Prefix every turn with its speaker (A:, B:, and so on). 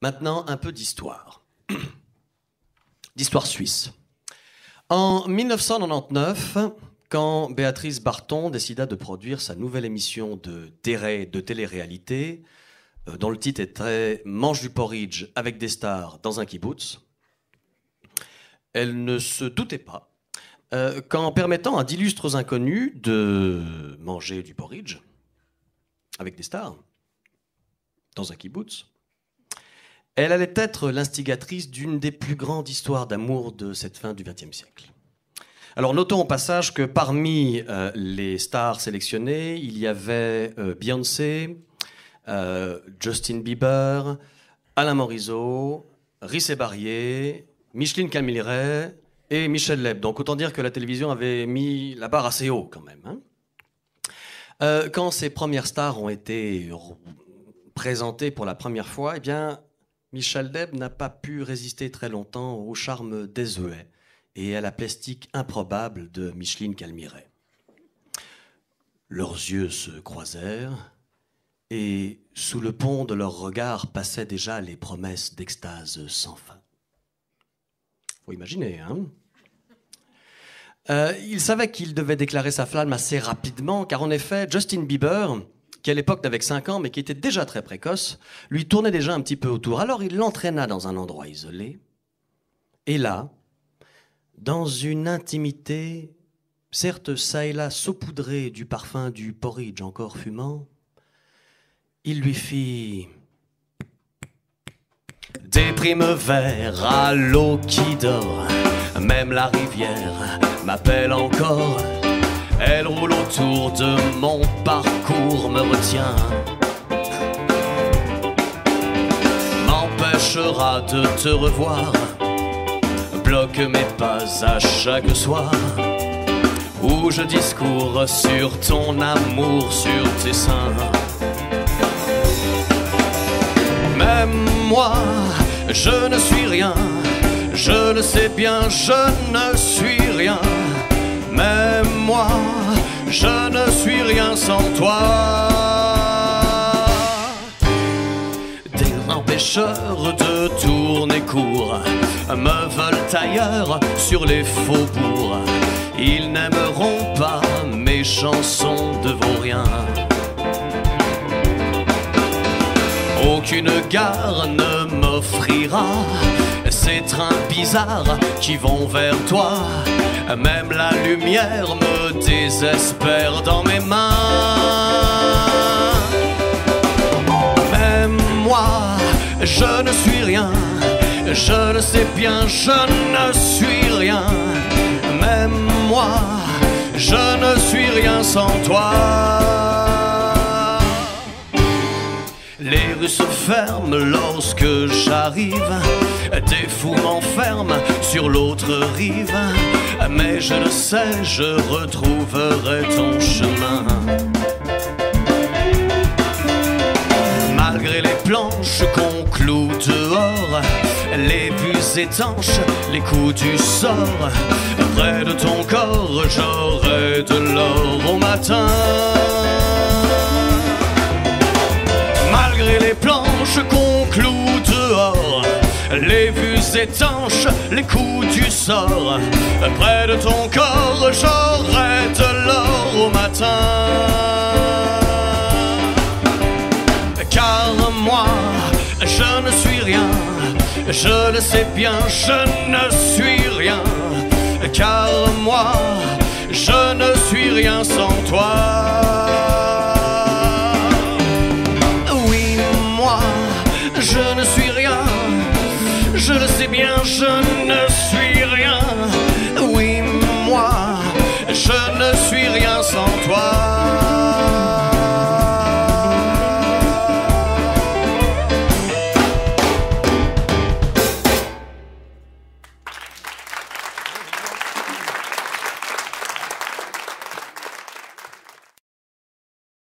A: Maintenant, un peu d'histoire. D'histoire suisse. En 1999, quand Béatrice Barton décida de produire sa nouvelle émission de télé-réalité, dont le titre était « Mange du porridge avec des stars dans un kibbutz », elle ne se doutait pas qu'en permettant à d'illustres inconnus de manger du porridge avec des stars dans un kibbutz, elle allait être l'instigatrice d'une des plus grandes histoires d'amour de cette fin du XXe siècle. Alors notons au passage que parmi les stars sélectionnées, il y avait Beyoncé, Justin Bieber, Alain Morisot, Rissé Barrier, Micheline Camilleray et Michel Leb. Donc autant dire que la télévision avait mis la barre assez haut quand même. Hein. Quand ces premières stars ont été présentées pour la première fois, eh bien, Michel Leb n'a pas pu résister très longtemps au charme désuet et à la plastique improbable de Micheline Camilleray. Leurs yeux se croisèrent et sous le pont de leurs regards passaient déjà les promesses d'extase sans fin. Faut imaginer, hein? Il savait qu'il devait déclarer sa flamme assez rapidement, car en effet, Justin Bieber, qui à l'époque n'avait que 5 ans, mais qui était déjà très précoce, lui tournait déjà un petit peu autour. Alors il l'entraîna dans un endroit isolé, et là, dans une intimité, certes çà et là saupoudrée du parfum du porridge encore fumant, il lui fit des primevères à l'eau qui dort, même la rivière m'appelle encore. Elle roule autour de mon parcours, me retient, m'empêchera de te revoir, bloque mes pas à chaque soir, où je discours sur ton amour, sur tes seins. Même moi, je ne suis rien, je le sais bien, je ne suis rien. Même moi, je ne suis rien sans toi. Des empêcheurs de tourner court me veulent ailleurs sur les faubourgs. Ils n'aimeront pas mes chansons de vaurien. Aucune gare ne m'offrira ces trains bizarres qui vont vers toi. Même la lumière me désespère dans mes mains. Même moi, je ne suis rien, je le sais bien, je ne suis rien. Même moi, je ne suis rien sans toi. Les rues se ferment lorsque j'arrive, des fous m'enferment sur l'autre rive, mais je le sais, je retrouverai ton chemin. Malgré les planches qu'on cloue dehors, les vues étanches, les coups du sort, près de ton corps j'aurai de l'or au matin. Malgré les planches qu'on cloue dehors, les vues étanches, les coups du sort, près de ton corps j'aurai de l'or au matin. Car moi, je ne suis rien, je le sais bien, je ne suis rien. Car moi, je ne suis rien sans toi. Je ne suis rien, je le sais bien, je